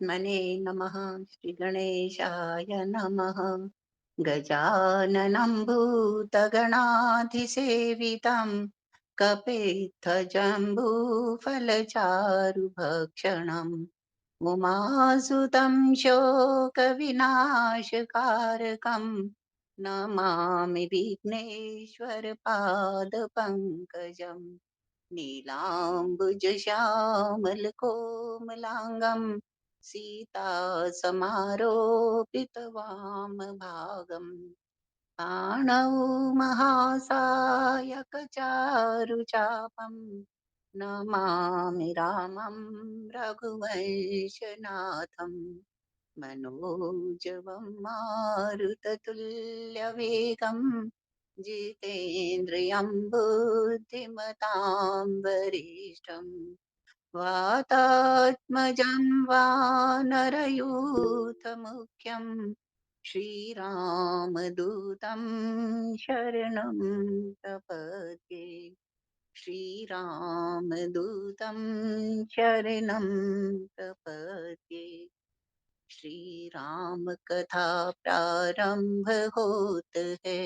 श्रीगणेशात्मने नमः। श्रीगणेशाय नमः। गजाननं भूतगणाधिसेवितं कपित्थजम्बूफलचारुभक्षणम् उमासुतं शोकविनाशकारकं नमामि विघ्नेश्वरपादपङ्कजम्। नीलाम्बुजश्यामलकोमलाङ्गं सीतासमारोपितवामभागम् पाणौ महासायकचारुचापं नमामि रामं रघुवंशनाथम् मनोजवं मारुततुल्यवेगं जितेन्द्रियं बुद्धिमतां वरिष्ठम् वातात्मजं वानरयूथमुख्यं श्रीरामदूतं शरणं प्रपद्ये। श्रीरामदूतं शरणं प्रपद्ये। श्री राम कथा प्रारंभ होत है,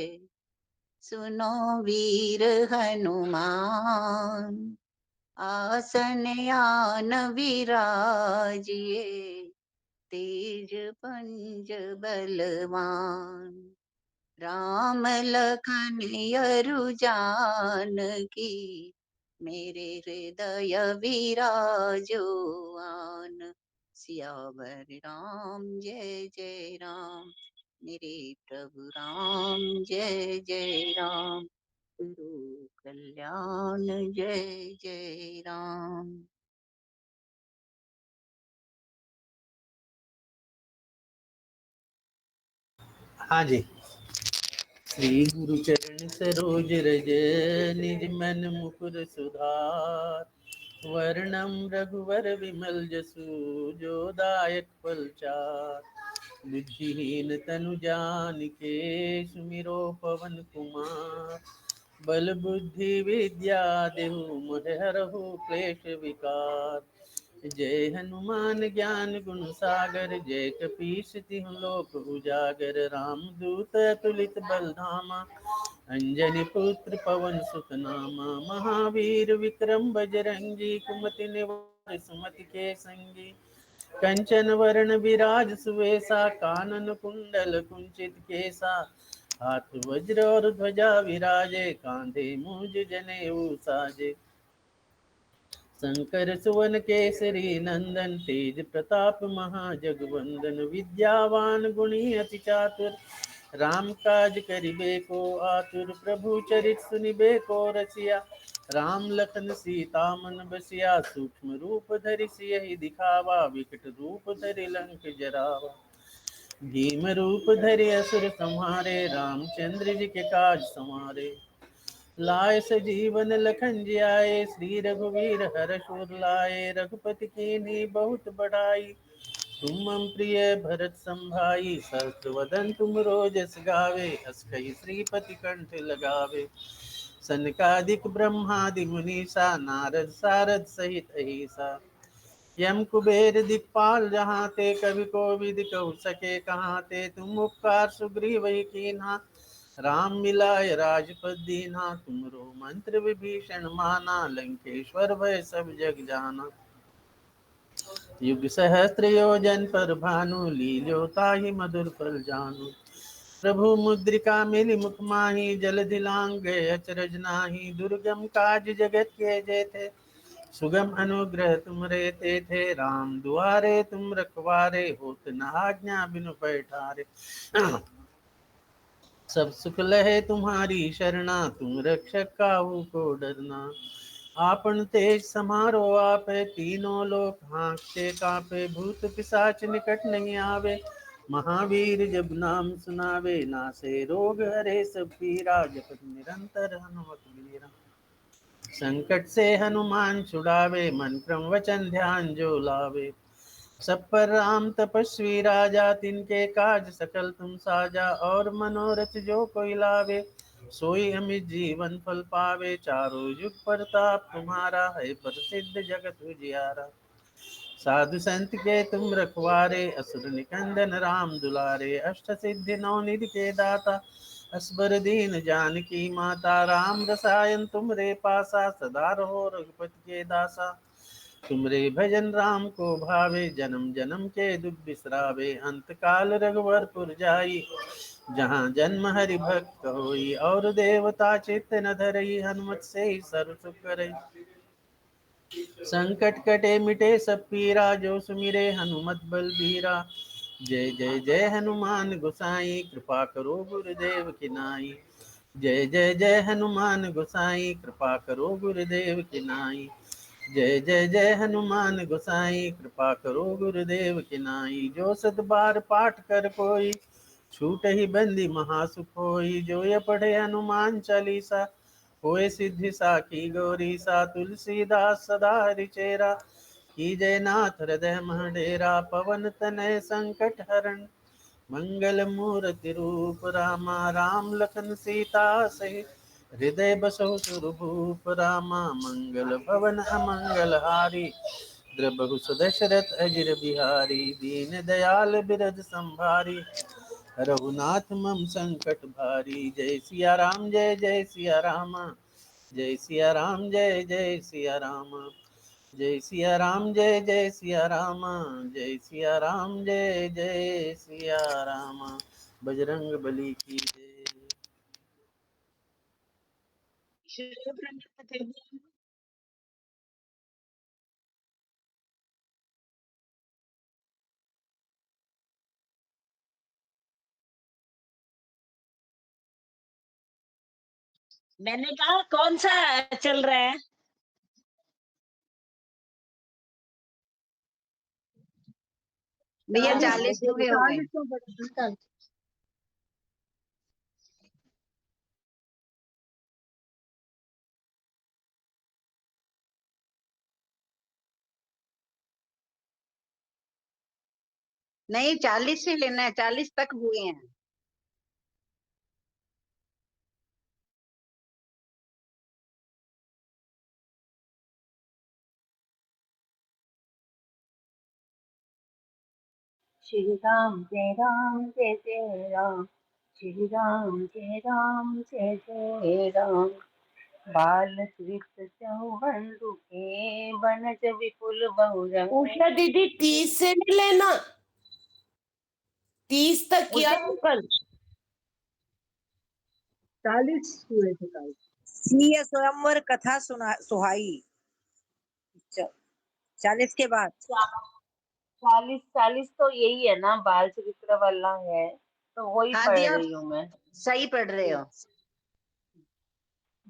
सुनो वीर हनुमान। आसन आन विराजिए, तेज पंज बलवान। राम लखन जानकी, मेरे हृदय विराजो आन। सियावर राम जय जय राम, मेरे प्रभु राम जय जय राम। गुरु कल्याण जय जय राम। हाँ जी। श्री गुरु चरण सरोज रज, निज मन मुकुर सुधार। वर्णम रघुवर विमल जसु, जो दायक फलचार। बुद्धिहीन तनु जानिके, सुमिरो पवन कुमार। बल बुद्धि विद्या देहु मोहि हरहु क्लेश विकार। जय हनुमान ज्ञान गुण सागर, जय कपीस तिहु लोक उजागर। राम दूत अतुलित बल धामा, अंजनी पुत्र पवन सुत नामा। महावीर विक्रम बजरंगी, कुमति निवार सुमति के संगी। कंचन वरण विराज सुवेशा, कानन कुंडल कुंचित केसा। हाथ वज्र और ध्वजा विराजे, कांधे मूज जनेऊ साजे। शंकर सुवन केसरी नंदन, तेज प्रताप महाजगवंदन। विद्यावान गुणी अति चातुर, राम काज करिबे को आतुर। प्रभु चरित सुनिबे को रसिया, राम लखन सीता मन बसिया। सूक्ष्म रूप धरि सियहि दिखावा, विकट रूप धरि लंक जरावा। भीम रूप धरि असुर संहारे, रामचंद्र जी के काज संवारे। लाए सजीवन लखन जियाए, श्री रघुवीर हर्ष उर लाए। रघुपति कीन्ही बहुत बड़ाई, तुम मम प्रिय भरत संभाई। सहस्र वदन तुम रोजस गावे, हस कहि श्रीपति कंठ लगावे। सनकादिक ब्रह्मादि मुनीसा, नारद सारद सहित अहिसा। यम कुबेर दिखपाल जहाँ ते, कवि कोविद कहु सके कहाँ ते। तुम उपकार सुग्रीव ही कीन्हा, राम मिलाय राजपद दीन्हा। तुमरो मंत्र विभीषण माना, लंकेश्वर भय सब जग जाना। युग सहस्त्र योजन पर भानु, लील्यो ताहि मधुर फल जानु। प्रभु मुद्रिका मिली मुख माहि, जलधि लांघ अचरज नाही। दुर्गम काज जगत के जेते, सुगम अनुग्रह तुम रे थे। राम दुआरे तुम रखवारे, होत न आज्ञा बिनु पैठारे। सब सुख लहे तुम्हारी शरणा, तुम रक्षक काहू को डरना। आपन तेज समारो आपे, तीनों लोक हांकते कांपे। भूत पिशाच निकट नहीं आवे, महावीर जब नाम सुनावे। नासे रोग हरे सब पीरा, जपत निरंतर हनुमत वीरा। संकट से हनुमान छुड़ावे, मन क्रम वचन ध्यान जो लावे। सब पर राम तपस्वी राजा, तिनके काज सकल तुम साजा। और मनोरथ जो कोई लावे, सोई अमित जीवन फल पावे। चारों युग प्रताप तुम्हारा, है प्रसिद्ध जगत उजियारा। साधु संत के तुम रखवारे, असुर निकंदन राम दुलारे। अष्ट सिद्धि नौ निधि के दाता, असबर दीन जानकी माता। राम रसायन तुमरे पासा, सदा रहो रघुपति के दासा। तुमरे भजन राम को भावे, जन्म जन्म के दुख बिसरावे। अंत काल रघुवरपुर जाई, जहाँ जन्म हरि भक्त होई। और देवता चित्त न धरई, हनुमत से सर्व सुख करई। संकट कटे मिटे सब पीरा, जो सुमिरे हनुमत बल बीरा। जय जय जय हनुमान गोसाई, कृपा करो गुरुदेव की नाई। जय जय जय हनुमान गोसाई, कृपा करो गुरुदेव की नाई। जय जय जय हनुमान गोसाई, कृपा करो गुरुदेव की नाई। जो सत बार पाठ कर कोई, छूट ही बंदी महासुख होई। जो ये पढ़े हनुमान चालीसा, होए सिद्धि साखी गौरी सा। तुलसीदास सदा हरिचेरा, की जयनाथ हृदय मह डेरा। पवन तनय संकट हरण, मंगल मूर्ति रूप रामा। राम लखन सीता सहित, हृदय बसो सुरभूप रामा। मंगल भवन अमंगल हारी, द्रबहु सुदशरथ अजिर बिहारी। दीन दयाल बिरद संभारी, रघुनाथ मम संकट भारी। जय सिया राम जय जय सिया राम, जय सिया राम जय जय सिया राम। जय सिया राम जय जय सिया राम, जय सिया राम जय जय सिया राम। बजरंग बली की जय। मैंने कहा कौन सा चल रहा है? भैया 40 40 पूरे हो गए। 40 नहीं, 40 से लेना है, 40 तक हुए हैं। श्री राम जय राम जय जय राम, श्री राम जय राम जय जय राम। बाल कृत चौबंदु के, बनज विपुल बहुरंग। उषा दीदी 30 से नहीं लेना, 30 तक किया उसे था कल। 40 हुए थे कल। सिय स्वयंवर कथा सुहाई। 40 के बाद 40 तो यही है ना, बाल चरित्र वाला है, तो वही हाँ पढ़ दिया, रही हूँ मैं। सही पढ़ रहे हो।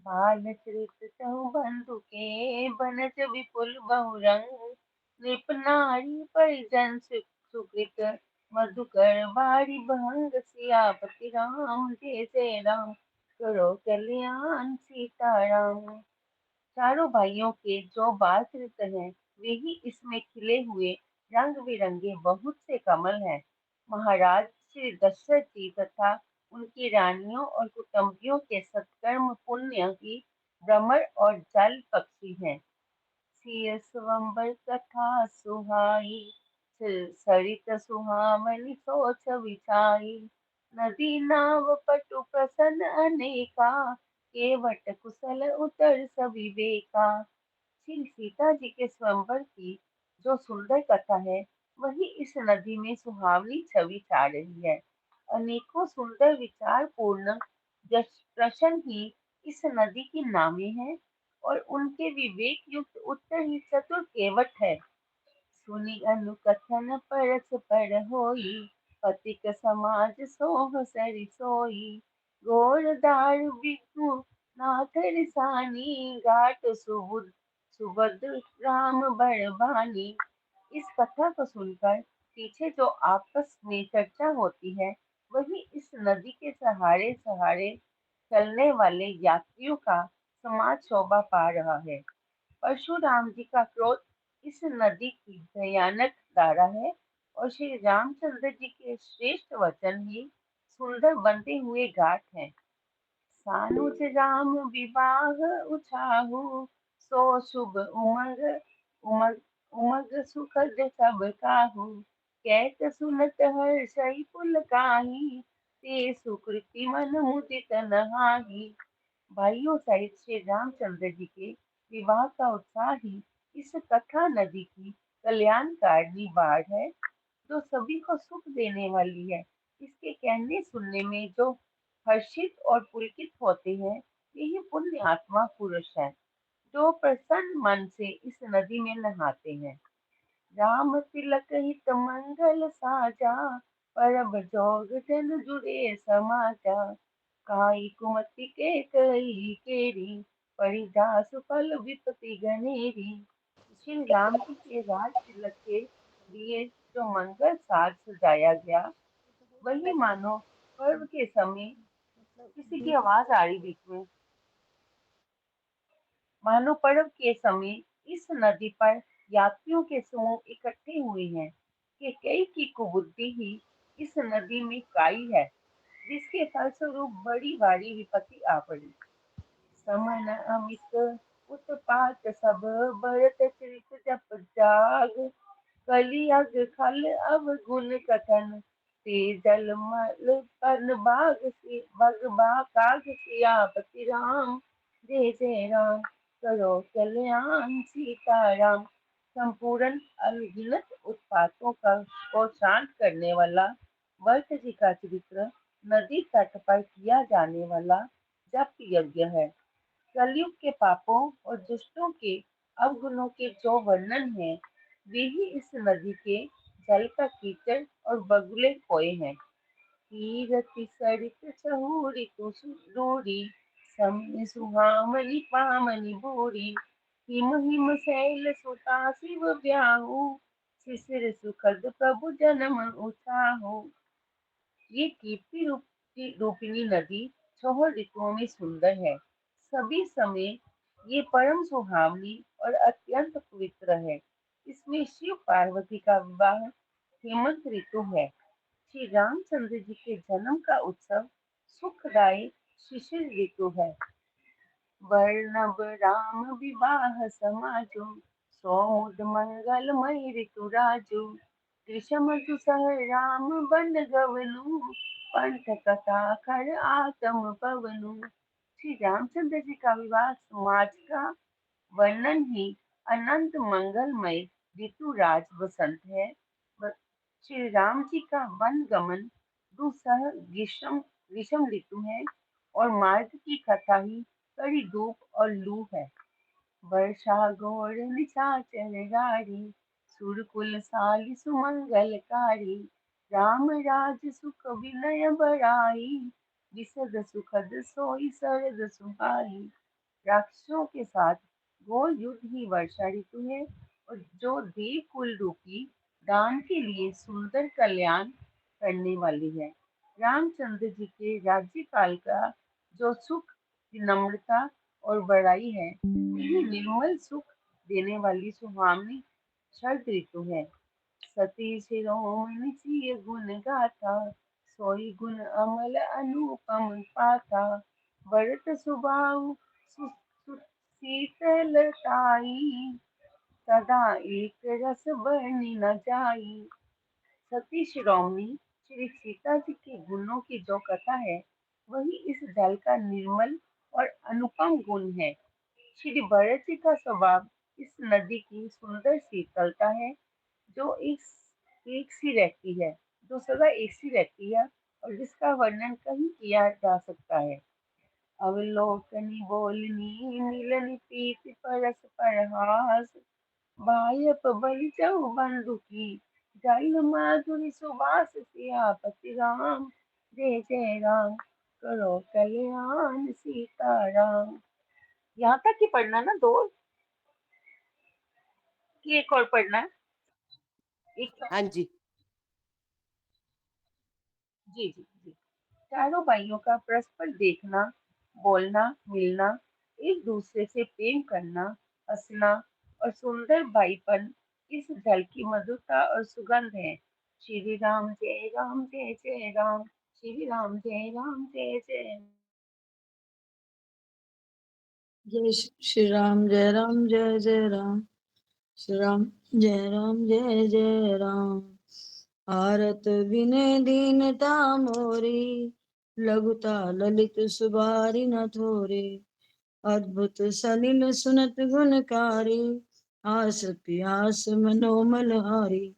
बाल कृत चौबंदु के, बनज विपुल बहुरंग। नृप नारी परिजन सुकृत, मधुकर बारी भंग। सियापति राम जय जय राम, करो कल्याण सीताराम। चारों भाइयों के जो बाल कृत हैं, वे ही इसमें खिले हुए रंग बिरंगे बहुत से कमल हैं। महाराज श्री दशरथ जी तथा उनकी रानियों और कुटुंबियों के सत्कर्म पुण्य की भ्रमर और जल पक्षी हैं। सिय स्वयंवर कथा सुहाई, सरित सुहामणि सोच विचाई। नदी नाव पटु प्रसन्न अनेका, केवट कुशल उतर सविवेका। श्री सीता जी के स्वयंवर की जो सुंदर कथा है, वही इस नदी में सुहावनी छवि छा रही है। अनेकों सुंदर विचार पूर्ण प्रश्न ही इस नदी की नावें हैं, और उनके विवेक युक्त उत्तर ही चतुर केवट है। सुनी अनुकथन परस पर होई, पथिक समाज सोह सरि सोई। घोरदार बिनु नाथ रिसानी, घाट सुबुध राम बड़भानी। इस कथा को सुनकर पीछे जो आपस में चर्चा होती है, वही इस नदी के सहारे सहारे चलने वाले यात्रियों का समाज शोभा पा रहा है। परशुराम जी का क्रोध इस नदी की भयानक धारा है, और श्री रामचंद्र जी के श्रेष्ठ वचन ही सुंदर बनते हुए घाट हैं। सानुज राम विवाह उछाहु, सो शुभ उमंग उमंग उमग सुखद सब काहू, कहत सुनत हर्षई पुल काही, ते सुकृति मन मुदित नहाही। भाइयों सहित श्री रामचंद्र जी के विवाह का उत्साह ही इस कथा नदी की कल्याणकारिणी बाढ़ है, जो सभी को सुख देने वाली है। इसके कहने सुनने में जो हर्षित और पुलकित होते हैं, यही पुण्य आत्मा पुरुष है, जो प्रसन्न मन से इस नदी में नहाते हैं। राम तिलक हित मंगल साजा, परब जोग जन जुड़े समाजा। काई कुमति के कई केरी, परिजास फल विपति गनेरी। श्री राम जी के राज तिलक के लिए जो मंगल साज सजाया गया, वही मानो पर्व के समय किसी की आवाज आ रही बीच में, मानो पर्व के समय इस नदी पर यात्रियों के समूह इकट्ठे हुए हैं कि कई की कुबुद्धि ही इस नदी में काई है, जिसके फलस्वरूप बड़ी भारी विपत्ति आ पड़ी। समन अमित उत्पात सब, भरत चरित जप जाग। कलियग खल अवगुण कथन, ते जल मल पन बाग से बग बा काग सियापति राम। जय जय राम, करो कल्याण सीताराम। संपूर्ण अनगिनत उत्पातों को शांत करने वाला भरत जी का चरित्र नदी तट पर किया जाने वाला जप यज्ञ है। कलयुग के पापों और दुष्टों के अवगुणों के जो वर्णन है, वे ही इस नदी के जल का कीचड़ और बगुले खोए हैं। तीरथ सरित चहु ऋतु डोरी, समय सुहामणि पामनि बोरी। हिम हिम शैल सुता शिव ब्याहु, शिशिर सुखद प्रभु जन्म उठाहु। ये कीर्ति रूपिणी नदी छह ऋतुओं में सुंदर है। सभी समय ये परम सुहावनी और अत्यंत पवित्र है। इसमें शिव पार्वती का विवाह हेमंत ऋतु है। श्री रामचंद्र जी के जन्म का उत्सव सुखदायी शिशिर ऋतु है। वर्णव राम विवाह समाजो, सौमुद मंगलमय ऋतु राजो। कृष्ण दुसह राम बन गवनु, पंथ कथा कर आतम पवनु। श्री रामचंद्र जी का विवाह समाज का वर्णन ही अनंत मंगलमय ऋतु राज वसंत है। श्री राम जी का वन गमन दुसह ग्रीष्म ग्रीष्म ऋतु है, और मार्ग की कथा ही कड़ी धूप और लू है। वर्षा घोर निशाचर गारी, सुरकुल साली सुमंगलकारी। राम राज सुख विनय बड़ाई, विशद सुखद सोई सरद सुहाई। राक्षसों के साथ घोर युद्ध ही वर्षा ऋतु है, और जो देव कुल रूपी दान के लिए सुंदर कल्याण करने वाली है। रामचंद्र जी के राज्य काल का जो सुख, विनम्रता और बड़ाई है, यही निर्मल सुख देने वाली सुहावनी शरद ऋतु है। सती शिरोमणि सिय गुण गाथा, सोई गुण अमल अनुपम पाथा। भरत सुबाहु शीतलताई, सदा एक रस बरनी न जाई। सती शिरोमणि श्री सीता जी के गुणों की जो कथा है, वही इस जल का निर्मल और अनुपम गुण है। श्री भरत जी का स्वभाव इस नदी की सुंदर शीतलता है, जो एक सी रहती है, जो सदा एक सी रहती है, और जिसका वर्णन कहीं किया जा सकता है। अवलोकनी बोलनी मिलनी प्रीति परस परहास, बायप बलि जहु बंधु की, जल माधुरी सुबास सियापति राम। जय जय राम, करो कल्याण सीताराम। यहाँ तक ही पढ़ना ना, दो कि एक और पढ़ना है? एक हाँ जी। जी जी जी। चारों भाइयों का परस्पर देखना, बोलना, मिलना, एक दूसरे से प्रेम करना, हंसना और सुंदर भाईपन इस जल की मधुरता और सुगंध है। श्री राम जय राम जय जय राम, श्री राम जय राम जय जय। जय श्री राम, जय राम, जय जय राम। श्री राम जय जय राम। आरत विनय दीनता मोरी, लघुता ललित सुबारी न थोरे। अद्भुत सलिल सुनत गुणकारी, आस पियास मनोमल हारी।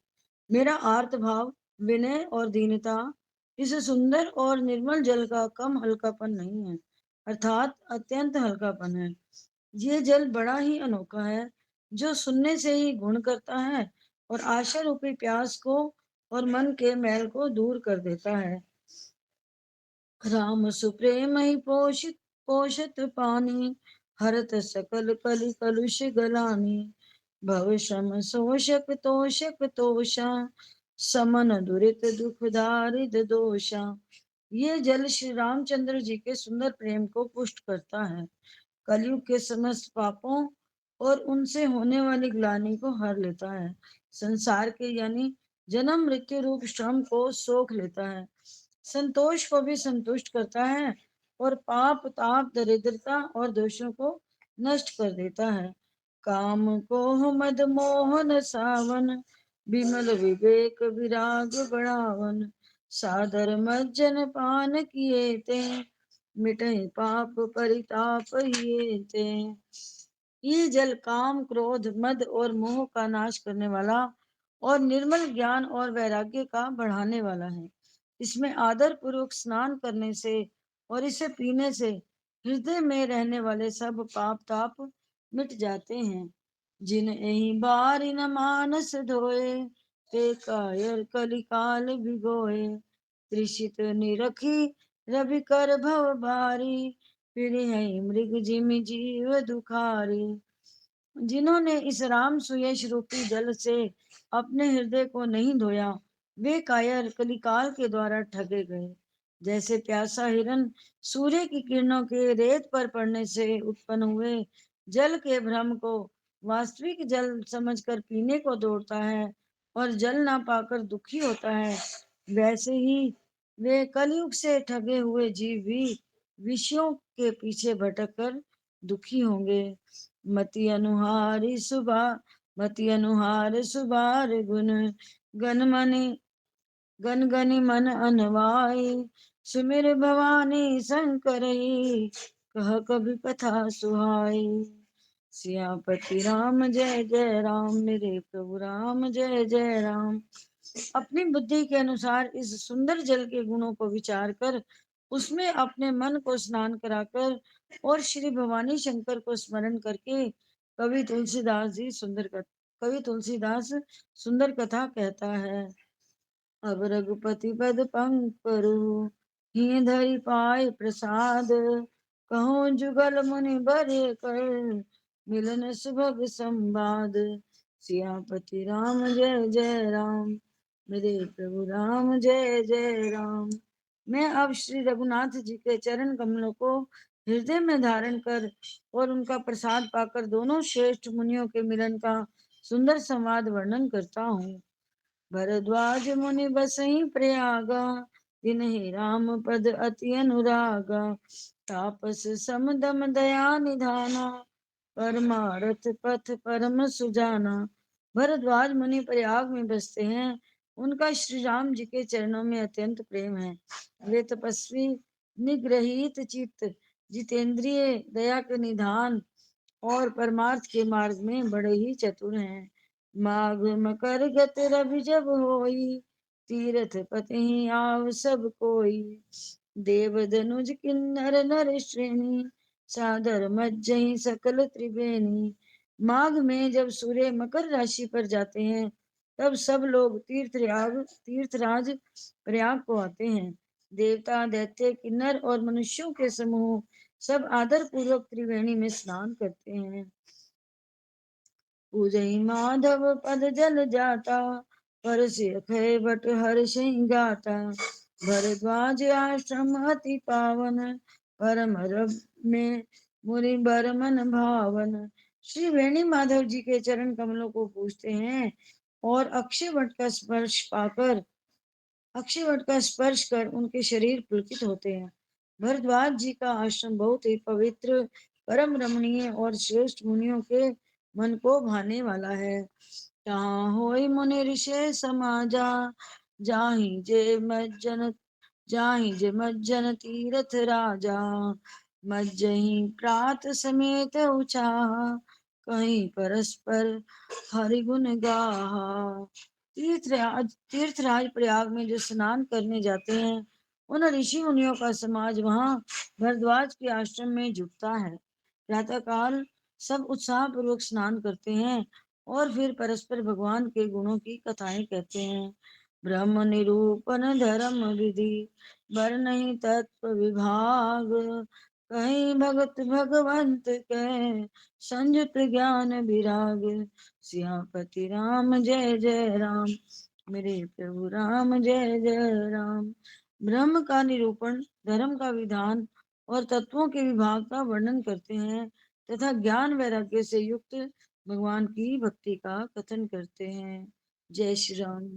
मेरा आर्त भाव, विनय और दीनता इस सुंदर और निर्मल जल का कम हल्कापन नहीं है, अर्थात अत्यंत हल्कापन है। ये जल बड़ा ही अनोखा है, जो सुनने से ही गुण करता है और आशा रूपी प्यास को और मन के मैल को दूर कर देता है। राम सुप्रेम ही पोषित पानी, हरत सकल कलि कलुष गलानी। भव श्रम शोषक तोषा, समन दुरित दुख दारिद दोषा। ये जल श्री रामचंद्र जी के सुंदर प्रेम को पुष्ट करता है, कलयुग के समस्त पापों और उनसे होने वाली ग्लानि को हर लेता है, संसार के यानी जन्म मृत्यु रूप श्रम को सोख लेता है, संतोष को भी संतुष्ट करता है और पाप ताप दरिद्रता और दोषों को नष्ट कर देता है। काम को मद मोहन सावन, विमल विवेक विराग बढ़ावन। सादर मज्जन पान किए ते, मिटे पाप परिताप ये ते। ये जल काम क्रोध मद और मोह का नाश करने वाला और निर्मल ज्ञान और वैराग्य का बढ़ाने वाला है। इसमें आदर पूर्वक स्नान करने से और इसे पीने से हृदय में रहने वाले सब पाप ताप मिट जाते हैं। जिन एहि बारी न मानस धोए, ते कायर कलिकाल भिगोए। त्रिषित निरखी रवि कर भव बारी, फिर है मृग जिमि जीव दुखारी। जिन्होंने इस राम सुयश रूपी जल से अपने हृदय को नहीं धोया, वे कायर कलिकाल के द्वारा ठगे गए। जैसे प्यासा हिरन सूर्य की किरणों के रेत पर पड़ने से उत्पन्न हुए जल के भ्रम को वास्तविक जल समझकर पीने को दौड़ता है और जल ना पाकर दुखी होता है, वैसे ही वे कलयुग से ठगे हुए जीव भी विषयों के पीछे भटक कर दुखी होंगे। मति अनुहार सुबार गुण, गन गनि मन अनवाई। सुमिर भवानी शंकरई, कह कभी कथा सुहाई। सियापति राम जय जय राम, मेरे प्रभु राम जय जय राम। अपनी बुद्धि के अनुसार इस सुंदर जल के गुणों को विचार कर उसमें अपने मन को स्नान कराकर और श्री भवानी शंकर को स्मरण करके कवि तुलसीदास सुंदर कथा कहता है। अब रघुपति पद पंक परु, ही धरि पाए प्रसाद। कहो जुगल मुनि बरे कर, मिलन सुभग संवाद। सियापति राम जय जय राम, मेरे प्रभु राम जय जय राम। मैं अब श्री रघुनाथ जी के चरण कमलों को हृदय में धारण कर और उनका प्रसाद पाकर दोनों श्रेष्ठ मुनियों के मिलन का सुंदर संवाद वर्णन करता हूँ। भरद्वाज मुनि बसई प्रयागा, तिन्हि राम पद अति अनुरागा। तापस समदम दया निधाना, परमारथ पथ परम सुजाना। भरद्वाज मुनि प्रयाग में बसते हैं, उनका श्री राम जी के चरणों में अत्यंत प्रेम है। वे तपस्वी, निग्रहित चित्त, जितेंद्रिय, दया के निधान और परमार्थ के मार्ग में बड़े ही चतुर हैं। माघ मकर गत रवि जब होई, तीरथ पति आव सब कोई। देव धनुज किन्नर नर श्रेणी, सादर मज्जहि सकल त्रिवेणी। माघ में जब सूर्य मकर राशि पर जाते हैं, तब सब लोग तीर्थराज प्रयाग को आते हैं। देवता दैत्य किन्नर और मनुष्यों के समूह सब आदर पूर्वक त्रिवेणी में स्नान करते हैं। पूजई माधव पद जल जाता, परसि अखय बट हर्ष गाता। भरद्वाज आश्रम अति पावन, परम में मुनि बर मन भावन। श्री वेणी माधव जी के चरण कमलों को पूजते हैं और अक्षय वट का स्पर्श कर उनके शरीर पुलकित होते हैं। भरद्वाज जी का आश्रम बहुत ही पवित्र, परम रमणीय और श्रेष्ठ मुनियों के मन को भाने वाला है। तहाँ होई मुनि ऋषि समाजा, जाहि जे मज्जन तीरथ राजा। मज्जहि प्रात समेत उचाहा, कहीं परस्पर हरि गुण गाहा। तीर्थराज प्रयाग में जो स्नान करने जाते हैं, उन ऋषि मुनियों का समाज वहां भरद्वाज के आश्रम में जुटता है। प्रातःकाल सब उत्साह पूर्वक स्नान करते हैं और फिर परस्पर भगवान के गुणों की कथाएं कहते हैं। ब्रह्म निरूपण धर्म विधि, वर्णहि तत्व विभाग। कहीं भगत भगवंत के, संयुत ज्ञान विराग। सियापति राम जय जय राम, मेरे प्रभु राम जय जय राम। ब्रह्म का निरूपण, धर्म का विधान और तत्वों के विभाग का वर्णन करते हैं तथा ज्ञान वैराग्य से युक्त भगवान की भक्ति का कथन करते हैं। जय श्री राम।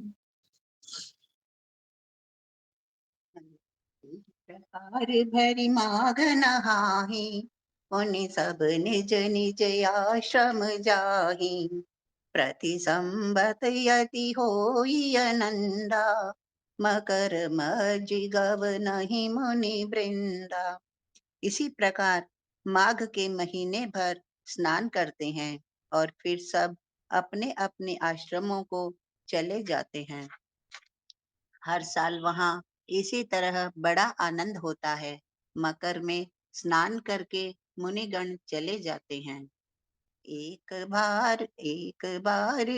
प्रकार भरी माघ नहाहि, मुनि सब निज निज आश्रम जाहि। प्रति संबत यदि होई आनंदा, मकर मज्जि गव नहीं मुनि वृंदा। इसी प्रकार माघ के महीने भर स्नान करते हैं और फिर सब अपने अपने आश्रमों को चले जाते हैं। हर साल वहाँ इसी तरह बड़ा आनंद होता है। मकर में स्नान करके मुनिगण चले जाते हैं। एक बार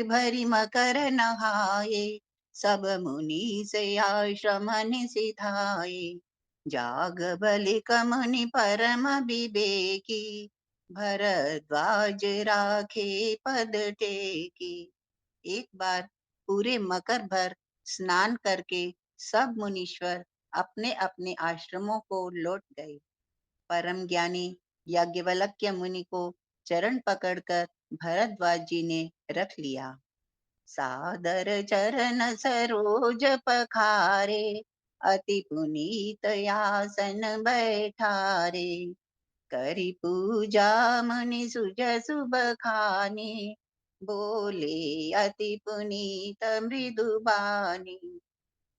भरी मकर नहाए, सब मुनि से आश्रम सिधाए। जाग बलिक मुनि परम विवेकी, भरद्वाज राखे पद टेकी। एक बार पूरे मकर भर स्नान करके सब मुनीश्वर अपने अपने आश्रमों को लौट गए। परम ज्ञानी याज्ञवल्क्य मुनि को चरण पकड़कर भरद्वाज जी ने रख लिया। सादर चरण सरोज पखारे, अति पुनीत आसन बैठारे। करी पूजा मुनि सुजसु बखानी, बोले अति पुनीत मृदु बानी।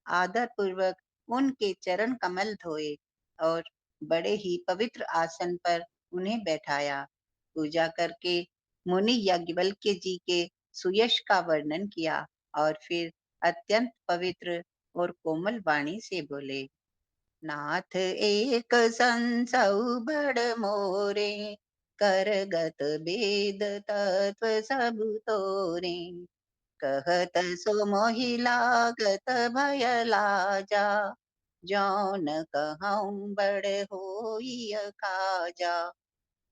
आदर पूर्वक उनके चरण कमल धोए और बड़े ही पवित्र आसन पर उन्हें बैठाया। पूजा करके मुनि याज्ञवल्क्य जी के सुयश का वर्णन किया और फिर अत्यंत पवित्र और कोमल वाणी से बोले, नाथ एक संसौ बड़ मोरे, करगत वेद तत्व सब तोरे। कहत सो मोहि लागत भय लाजा, जौन कहऊँ बड़ होई काजा।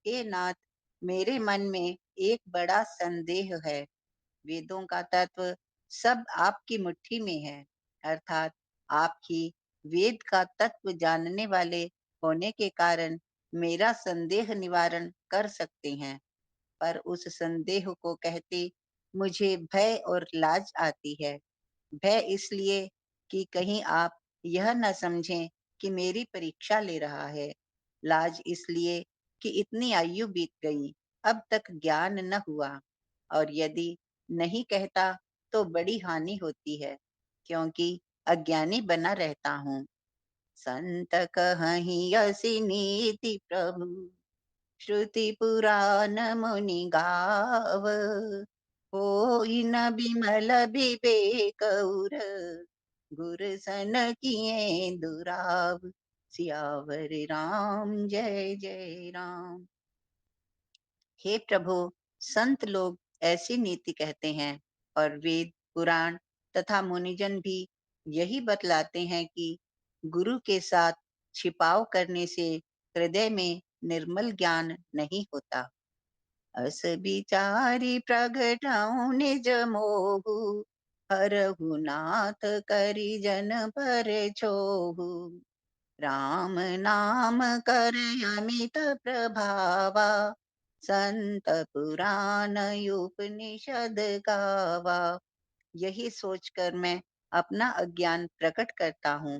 हे नाथ, मेरे मन में एक बड़ा संदेह है। वेदों का तत्व सब आपकी मुट्ठी में है, अर्थात आप ही वेद का तत्व जानने वाले होने के कारण मेरा संदेह निवारण कर सकते हैं। पर उस संदेह को कहते मुझे भय और लाज आती है। भय इसलिए कि कहीं आप यह न समझें कि मेरी परीक्षा ले रहा है। लाज इसलिए कि इतनी आयु बीत गई, अब तक ज्ञान न हुआ, और यदि नहीं कहता तो बड़ी हानि होती है, क्योंकि अज्ञानी बना रहता हूँ। संत कहहि असी नीति प्रभु, श्रुति पुराण मुनि गाव। होई न बिमल विवेक उर, गुर सन किए दुराव। सियावर राम जय जय राम। हे प्रभु, संत लोग ऐसी नीति कहते हैं और वेद पुराण तथा मुनिजन भी यही बतलाते हैं कि गुरु के साथ छिपाव करने से हृदय में निर्मल ज्ञान नहीं होता। अस विचारी प्रगटऊ निज मोहु, हरहु नाथ करि जन पर छोहु। राम नाम कर अमित प्रभावा, संत पुराण उपनिषद गावा। यही सोचकर मैं अपना अज्ञान प्रकट करता हूँ।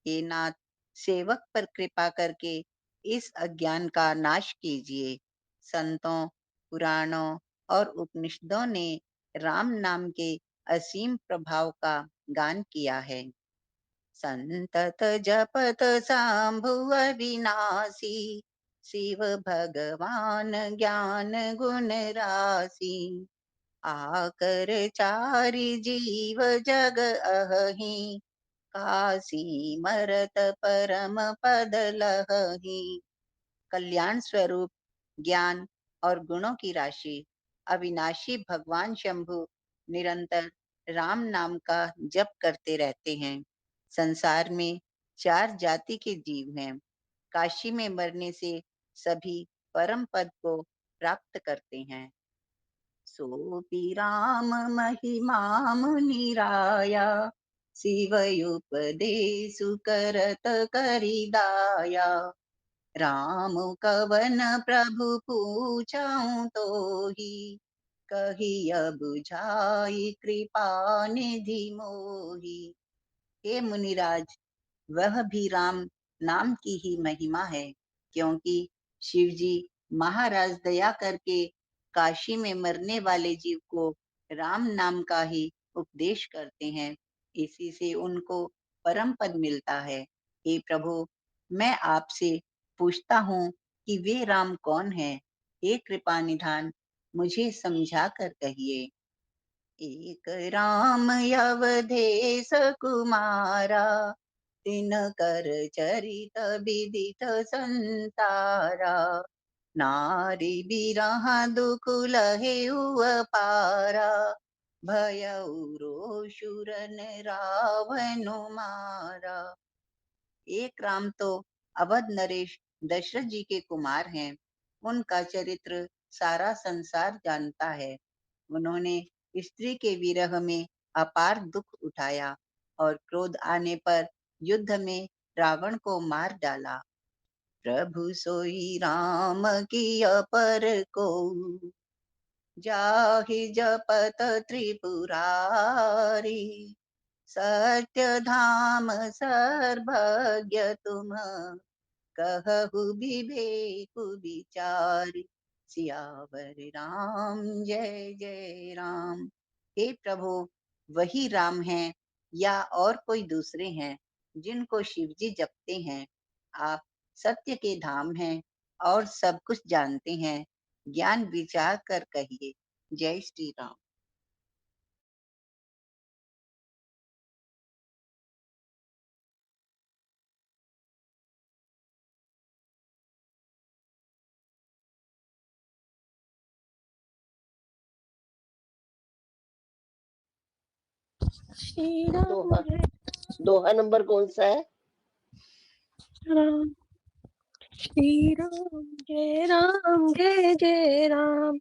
हे नाथ, सेवक पर कृपा करके इस अज्ञान का नाश कीजिए। संतों, पुराणों और उपनिषदों ने राम नाम के असीम प्रभाव का गान किया है। संतत जपत शंभु अविनाशी, शिव भगवान ज्ञान गुण राशि। आकर चारि जीव जग अहि, काशी मरत परम पद लहहि। कल्याण स्वरूप ज्ञान और गुणों की राशि अविनाशी भगवान शंभु निरंतर राम नाम का जप करते रहते हैं। संसार में 4 जाति के जीव हैं। काशी में मरने से सभी परम पद को प्राप्त करते हैं। सोपि राम महिमा मुनिराया, शिव उपदेशु करत करिदाया। राम कवन प्रभु पूछऊं तोहि, कहिय बुझाई कृपा निधि मोहि। हे मुनिराज, वह भी राम नाम की ही महिमा है, क्योंकि शिवजी महाराज दया करके काशी में मरने वाले जीव को राम नाम का ही उपदेश करते हैं। इसी से उनको परम पद मिलता है। हे प्रभु, मैं आपसे पूछता हूँ कि वे राम कौन है? हे कृपा निधान, मुझे समझा कर कहिए। एक राम अवधेश कुमारा, तिनकर चरित विदित संसारा। नारी बिरह दुख लहेउ अपारा, भयउ रोषुरन रावण मारा। एक राम तो अवध नरेश दशरथ जी के कुमार हैं। उनका चरित्र सारा संसार जानता है। उन्होंने स्त्री के विरह में अपार दुख उठाया और क्रोध आने पर युद्ध में रावण को मार डाला। प्रभु सोई राम की अपर को, जाहि जपत त्रिपुरारी। सत्य धाम सर्वज्ञ तुम, कहु विवेक विचारी। सियावर राम जय जय राम। हे प्रभु, वही राम हैं या और कोई दूसरे हैं जिनको शिवजी जपते हैं? आप सत्य के धाम हैं और सब कुछ जानते हैं। ज्ञान विचार कर कहिए। जय श्री राम। श्री राम दोहा दोहा नंबर कौन सा है? राम श्री राम जय जय राम।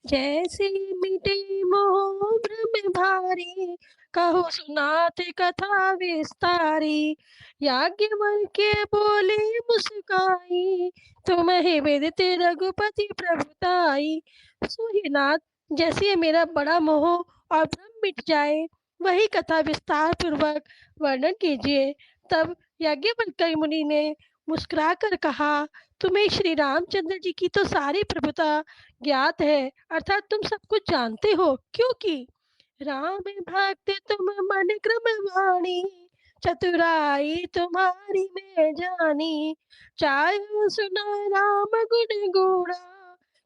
जैसे मिटे मोह भ्रम भारी, कहो सुनात कथा विस्तारी। याज्ञवल्क्य बोले मुस्काई, तुम्हें विदित रघुपति प्रभुताई। सोहि नाथ, जैसे मेरा बड़ा मोह और भ्रम मिट जाए, वही कथा विस्तार पूर्वक वर्णन कीजिए। तब याज्ञवल्क्य मुनि ने मुस्कुरा कर कहा, तुम्हें श्री रामचंद्र जी की तो सारी प्रभुता ज्ञात है, अर्थात तुम सब कुछ जानते हो, क्योंकि राम भक्त तुम मन क्रम वाणी, चतुराई तुम्हारी मैं जानी। चाहे सुना राम गुण गुणा,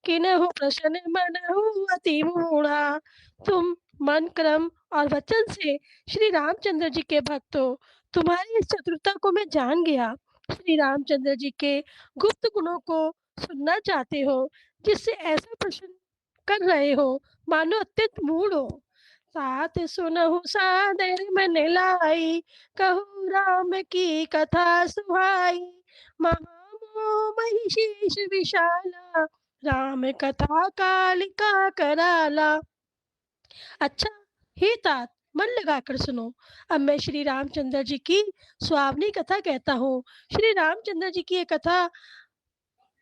किन्हु प्रश्न मनहु अति मूढ़ा। तुम मन क्रम और वचन से श्री रामचंद्र जी के भक्त हो। तुम्हारी इस चतुरता को मैं जान गया। श्री रामचंद्र जी के गुप्त गुणों को सुनना चाहते हो, जिससे ऐसा प्रश्न कर रहे हो मानो अत्यंत मूढ़ हो। साथ सुनहु सादर मन लाई, कहूँ राम की कथा सुहाई। महामोह महिषेष विशाला, राम कथा कालिका कराला। अच्छा, हे तात, मन लगाकर सुनो। अब मैं श्री रामचंद्र जी की सुहावनी कथा कहता हूँ। श्री रामचंद्र जी की ये कथा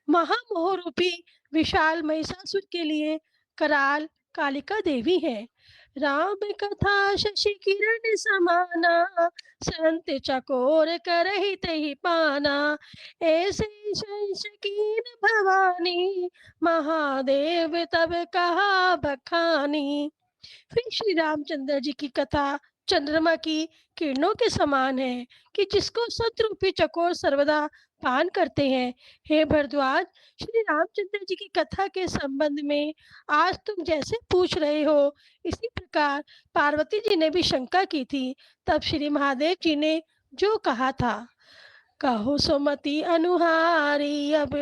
महामोह रूपी विशाल महिषासुर के लिए कराल कालिका देवी है। राम कथा शशि किरण समाना, संत चकोर करहि तहि पाना। ऐसे शंस कीन भवानी, महादेव तब कहा बखानी। फिर श्री रामचंद्र जी की कथा चंद्रमा की किरणों के समान है कि जिसको सतरूपी चकोर सर्वदा पान करते हैं। हे भरद्वाज, श्री रामचंद्र जी की कथा के संबंध में आज तुम जैसे पूछ रहे हो, इसी प्रकार पार्वती जी ने भी शंका की थी। तब श्री महादेव जी ने जो कहा था, कहो सुमति अनुहारी अब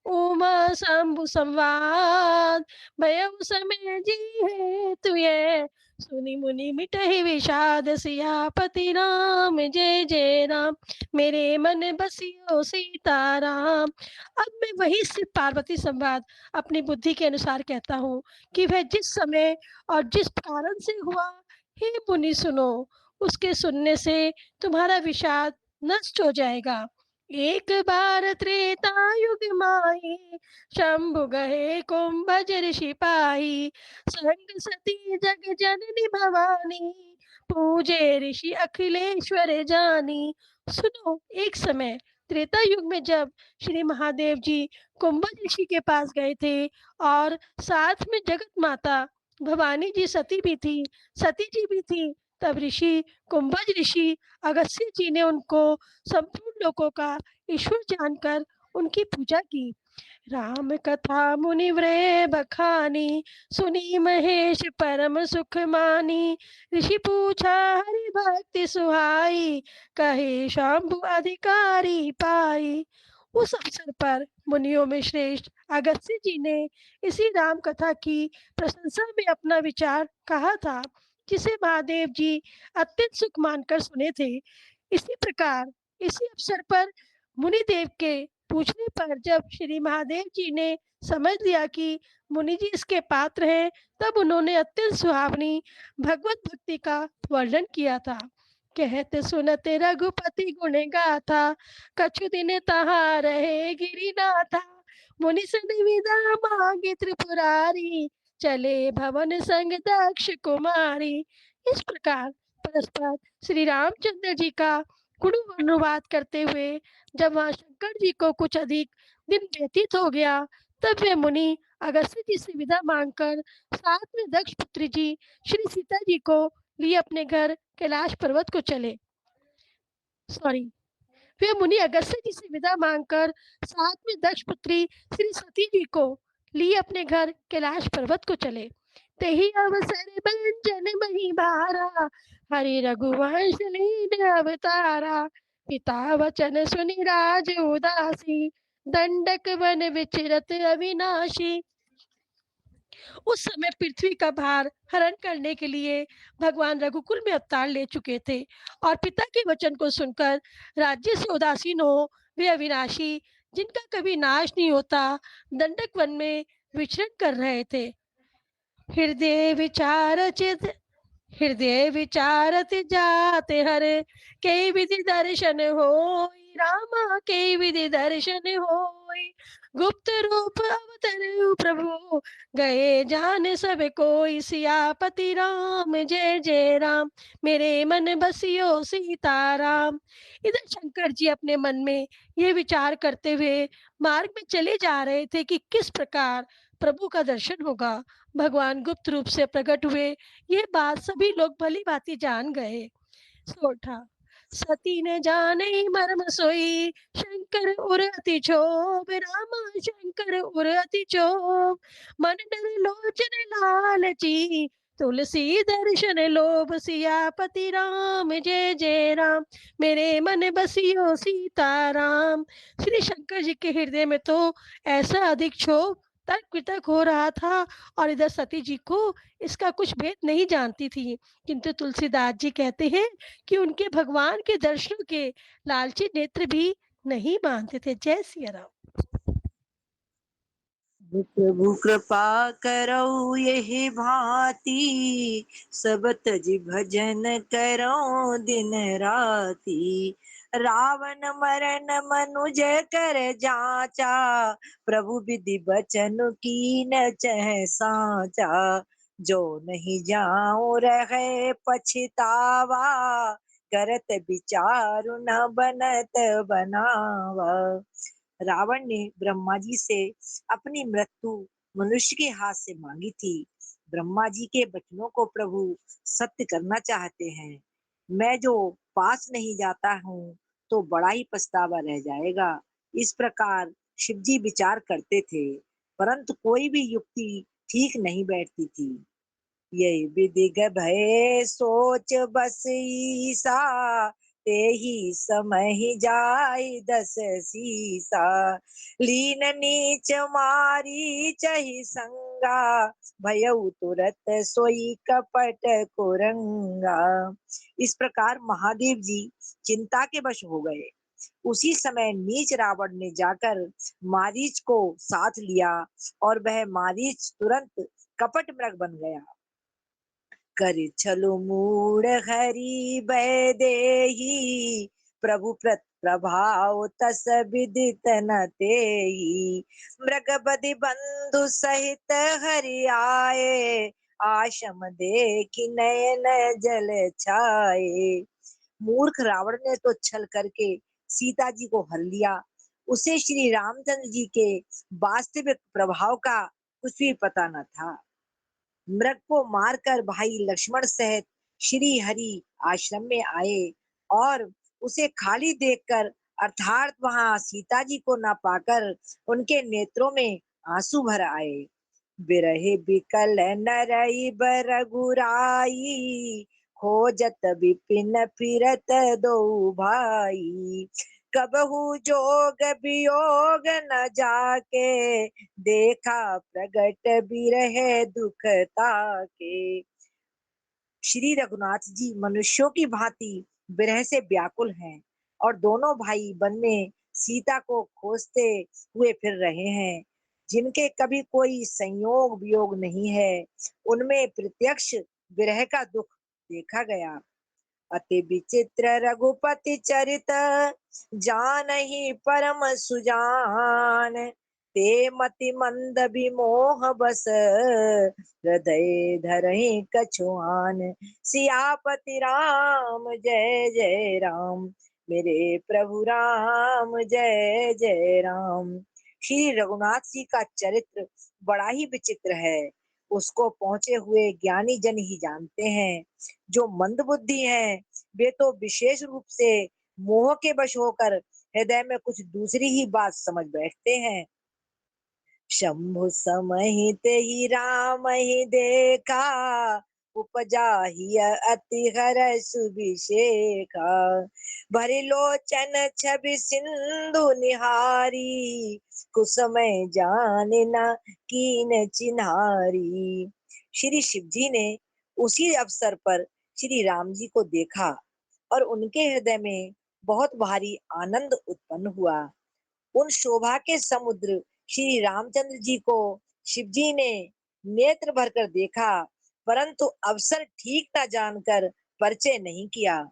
उमा शंभु संवाद, भयउ समय जी है तुये, सुनि मुनि मिटहि विषाद। सियापति राम जय जय राम, मेरे मन बसियो सीताराम। अब मैं वही सिर्फ पार्वती संवाद अपनी बुद्धि के अनुसार कहता हूँ कि वह जिस समय और जिस कारण से हुआ, हे मुनि सुनो, उसके सुनने से तुम्हारा विषाद नष्ट हो जाएगा। एक बार त्रेता युग माही, शंभु गए कुंभज ऋषि पाई, संग सती जग जननी भवानी, पूजे ऋषि अखिलेश्वर जानी। सुनो, एक समय त्रेता युग में जब श्री महादेव जी कुंभज ऋषि के पास गए थे और साथ में जगत माता भवानी जी सती भी थी, सती जी भी थी, तब ऋषि कुंभज ऋषि अगस्त्य जी ने उनको संपूर्ण लोकों का ईश्वर जानकर उनकी पूजा की। राम कथा मुनिव्रय बखानी, सुनी महेश परम सुख मानी। ऋषि पूछा हरि भक्ति सुहाई, कहे शंभु अधिकारी पाई। उस अवसर पर मुनियों में श्रेष्ठ अगस्त्य जी ने इसी राम कथा की प्रशंसा में अपना विचार कहा था, जिसे महादेव जी अत्यंत सुख मानकर सुने थे। इसी प्रकार इसी अवसर पर मुनि देव के पूछने पर जब श्री महादेव जी ने समझ लिया कि मुनि जी इसके पात्र हैं, तब उन्होंने अत्यंत सुहावनी भगवत भक्ति का वर्णन किया था। कहते सुनते रघुपति गुण गाथा, कछु दिन तहाँ रहे गिरिनाथा। मुनि सन विदा मांगे त्रिपुरारी, चले भवन संग दक्ष कुमारी। इस प्रकार परस्पर श्री रामचंद्र जी का गुण अनुवाद करते हुए जब वहां शंकर जी को कुछ अधिक दिन व्यतीत हो गया, तब वे मुनि अगस्त्य जी से विदा मांगकर साथ में दक्ष पुत्री जी श्री सीता जी को लिए अपने घर कैलाश पर्वत को चले। वे मुनि अगस्त्य जी से विदा मांगकर साथ में दक्ष पुत्री श्री सती जी को लिए अपने घर कैलाश पर्वत को चले। तेहि अवसर बंजन मही बारा, हरि रघुवंश लीन अवतारा। पिता वचन सुनि राज उदासी, दंडक वन विचरत अविनाशी। उस समय पृथ्वी का भार हरण करने के लिए भगवान रघुकुल में अवतार ले चुके थे और पिता के वचन को सुनकर राज्य से उदासीन हो वे अविनाशी, जिनका कभी नाश नहीं होता, दंडक वन में विचरण कर रहे थे। हृदय विचारत जाते हरे, के विधि दर्शन होई रामा, के विधि दर्शन होई। गुप्त रूप अवतरु प्रभु, गए जान सब कोई। सियापति राम जय जय राम, मेरे मन बसियो सीताराम। इधर शंकर जी अपने मन में ये विचार करते हुए मार्ग में चले जा रहे थे कि किस प्रकार प्रभु का दर्शन होगा। भगवान गुप्त रूप से प्रकट हुए, ये बात सभी लोग भली भांति जान गए। सोठा सती ने जाने मर्म सोई, शंकर उर अति क्षोभ रामा, शंकर उर अति क्षोभ। मन डर लोचन लालची, तुलसी दर्शन लोभ। सियापति राम जय जय राम, मेरे मन बसियो सीताराम। श्री शंकर जी के हृदय में तो ऐसा अधिक क्षोभ तर्क वितर्क हो रहा था और इधर सती जी को इसका कुछ भेद नहीं जानती थी। किंतु तुलसीदास जी कहते हैं कि उनके भगवान के दर्शनों के लालची नेत्र भी नहीं मानते थे। जय सिया राम। प्रभु कृपा करो यही भांति, सब तज भजन करो दिन राति। रावण मरण मनुज कर जाचा, प्रभु विधि बचन की न चह साचा। जो नहीं जाऊं रहे पछतावा, करत विचारु न बनत बनावा। रावण ने ब्रह्मा जी से अपनी मृत्यु मनुष्य के हाथ से मांगी थी। ब्रह्मा जी के वचनों को प्रभु सत्य करना चाहते हैं। मैं जो पास नहीं जाता हूँ तो बड़ा ही पछतावा रह जाएगा। इस प्रकार शिव जी विचार करते थे, परंतु कोई भी युक्ति ठीक नहीं बैठती थी। यही विदिग भय सोच बस ईसा, ते ही समय जाय दस सीसा। लीन नीच मारी चही संगा, भयउ तुरत सोई कपट कुरंगा। इस प्रकार महादेव जी चिंता के वश हो गए। उसी समय नीच रावण ने जाकर मारीच को साथ लिया और वह मारीच तुरंत कपट मृग बन गया। कर छलु मूढ़ हरि बैदेही, प्रभु प्रभाव तस विदित न तेहि। मृग बदि बंधु सहित हरि आए, आशम देखि नयन जल छाए। मूर्ख रावण ने तो छल करके सीता जी को हर लिया। उसे श्री रामचंद्र जी के वास्तविक प्रभाव का कुछ भी पता न था। मृग को मारकर भाई लक्ष्मण सहित श्री हरि आश्रम में आए और उसे खाली देखकर अर्थात वहां सीता जी को ना पाकर उनके नेत्रों में आंसू भर आए। बिरहे बिकल नरई बरगुराई, खोजत विपिन फिरत दो भाई। कबहू जोग वियोग न जाके, देखा प्रगट बिरह दुख ताके। श्री रघुनाथ जी मनुष्यों की भांति विरह से व्याकुल हैं और दोनों भाई वन में सीता को खोजते हुए फिर रहे हैं। जिनके कभी कोई संयोग वियोग नहीं है, उनमें प्रत्यक्ष विरह का दुख देखा गया। अति विचित्र रघुपति चरित, जानहि परम सुजान। ते मति मंद विमोह बस, हृदय धरहि कछुआन। सियापति राम जय जय राम, मेरे प्रभु राम जय जय राम। श्री रघुनाथ जी का चरित्र बड़ा ही विचित्र है। उसको पहुंचे हुए ज्ञानी जन ही जानते हैं। जो मंद बुद्धि हैं, वे तो विशेष रूप से मोह के वश होकर हृदय में कुछ दूसरी ही बात समझ बैठते हैं। शंभु समहित ही राम ही देखा, उपजा ही अति हर्ष सुभिषेखा। भरि लोचन छवि सिंधु निहारी, कुसमय जान न कीन चिन्हारी। श्री शिव जी ने उसी अवसर पर श्री राम जी को देखा और उनके हृदय में बहुत भारी आनंद उत्पन्न हुआ। उन शोभा के समुद्र श्री रामचंद्र जी को शिव जी ने नेत्र भरकर देखा, परंतु अवसर ठीक न जानकर परिचय नहीं किया।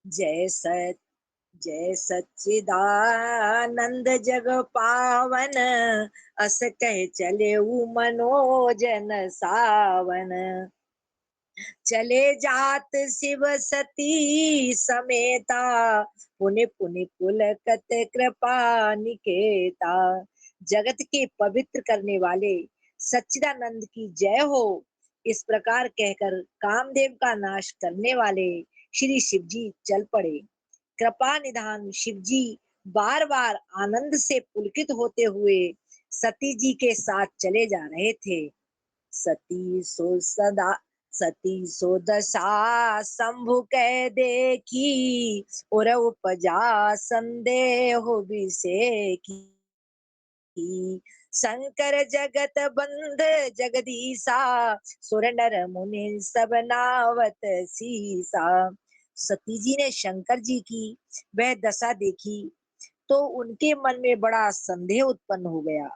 जय सत जय सच्चिदानंद जग पावन, अस कह चले मनोजन सावन। चले जात शिव सती समेता, पुनि पुनि पुलकत कृपा निकेता। जगत के पवित्र करने वाले सच्चिदानंद की जय हो। इस प्रकार कहकर कामदेव का नाश करने वाले श्री शिव जी चल पड़े। कृपा निधान शिव जी बार बार आनंद से पुलकित होते हुए सती जी के साथ चले जा रहे थे। सती सो सदा सती सो दशा शंभु कह देखी, और उपजा संदेह विषेखी। शंकर जगत बंद जगदीसा, सुर नर मुनि सब नावत सीसा। सती जी ने शंकर जी की वह दशा देखी तो उनके मन में बड़ा संदेह उत्पन्न हो गया।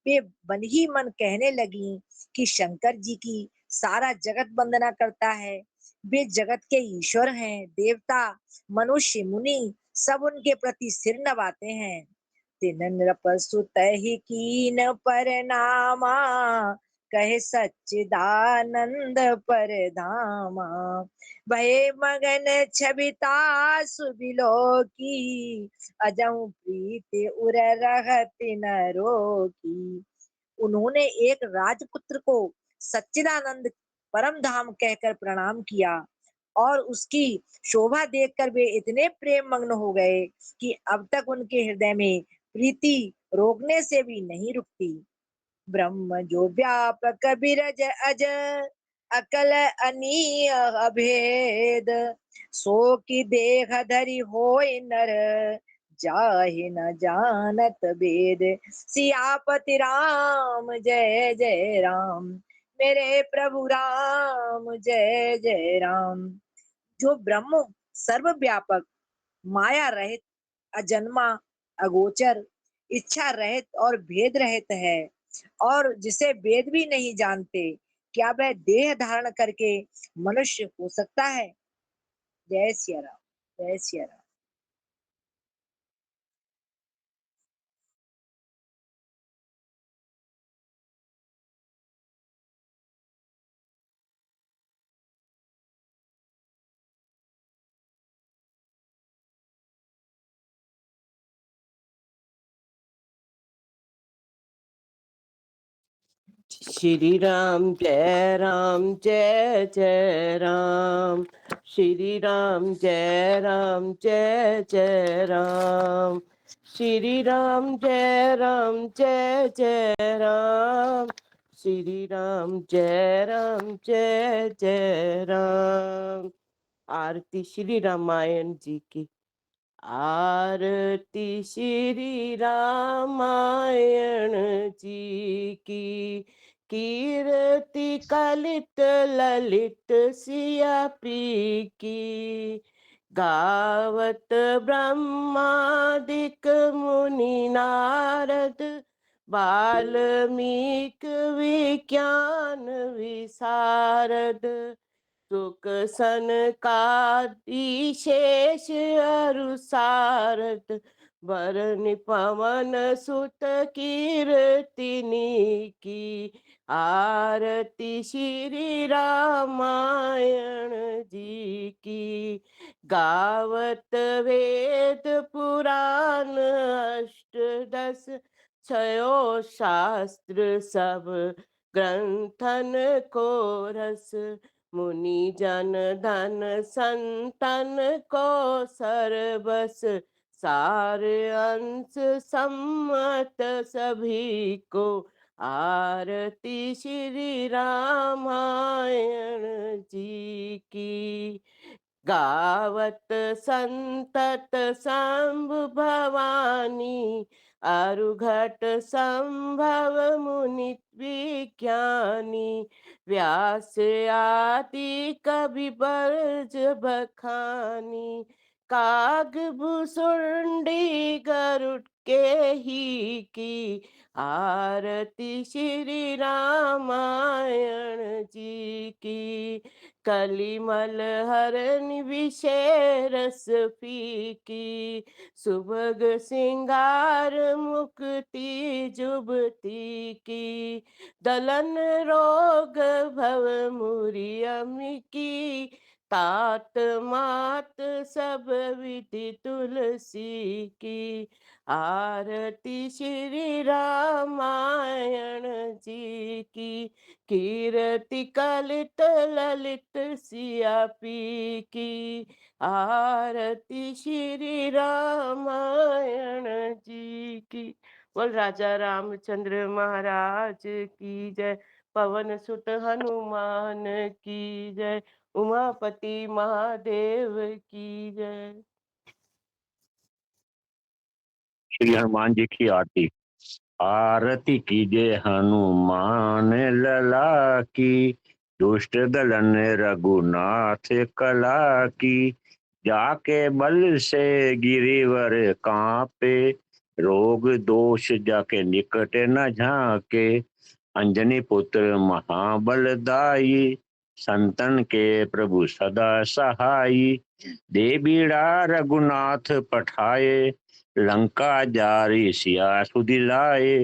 वे मन ही मन कहने लगी कि शंकर जी की सारा जगत वंदना करता है। वे जगत के ईश्वर हैं, देवता, मनुष्य, मुनि सब उनके प्रति सिर नवाते हैं। तिन नृपसुत ही कीन परनामा, कहे सच्चिदानंद परधामा। भये मगन छबिता सुबिलो की, अजहु प्रीति उर रहति न रोकी। उन्होंने एक राजपुत्र को सच्चिदानंद परम धाम कहकर प्रणाम किया और उसकी शोभा देखकर वे इतने प्रेम मग्न हो गए कि अब तक उनके हृदय में प्रीति रोकने से भी नहीं रुकती। ब्रह्म जो व्यापक बिरज अज, अकल अनीय अभेद, सो की देह धरि होय नर, जाहि न जानत वेद। सियापति राम जय जय राम, मेरे प्रभु राम जय जय राम। जो ब्रह्म सर्वव्यापक, माया रहित, अजन्मा, अगोचर, इच्छा रहित और भेद रहित है, और जिसे वेद भी नहीं जानते, क्या वह देह धारण करके मनुष्य हो सकता है? जय सिया राम, जय सिया राम। श्री राम जय जय राम, श्री राम जय जय राम, श्री राम जय जय राम, श्री राम जय जय राम। आरती श्री रामायण जी की। आरती श्री रामायण जी की, कीर्ति कलित ललित सिया पी की। गावत ब्रह्मादिक मुनि नारद, वाल्मीकि विज्ञान विशारद। सुख सनकादि शेष अरु सारद, वरनि पवन सुत कीर्तिनी की। आरती श्री रामायण जी की। गावत वेद पुराण अष्टदश, छयो शास्त्र सब ग्रंथन को रस। मुनि जन धन संतन को सर्वस, सार अंश सम्मत सभी को। आरती श्री रामायण जी की। गावत संतत शंभु भवानी, अरुघट संभव मुनि विज्ञानी। व्यास आदि कवि बरज बखानी, काग भुसुंडी गरुड़ के ही की। आरती श्री रामायण जी की। कलिमल हरनि विषय रस फीकी, सुभग सिंगार मुक्ति जुबती की। दलन रोग भव मुरि अमि की, तात मात सब विधि तुलसी की। आरती श्री रामायण जी की। कीर्ति कलित ललित सिया पी की। आरती श्री रामायण जी की। बोल राजा रामचंद्र महाराज की जय। पवन सुत हनुमान की जय। उमापति महादेव की जय। श्री हनुमान जी की आरती। आरती कीजिए हनुमान लला की, दुष्ट दलन रघुनाथ कला की। जाके बल से गिरिवर कांपे, रोग दोष जाके निकट न झाके। अंजनी पुत्र महाबलदाई, संतन के प्रभु सदा सहाई। दे बीड़ा रघुनाथ पठाए, लंका जारी सिया सुदिलाए।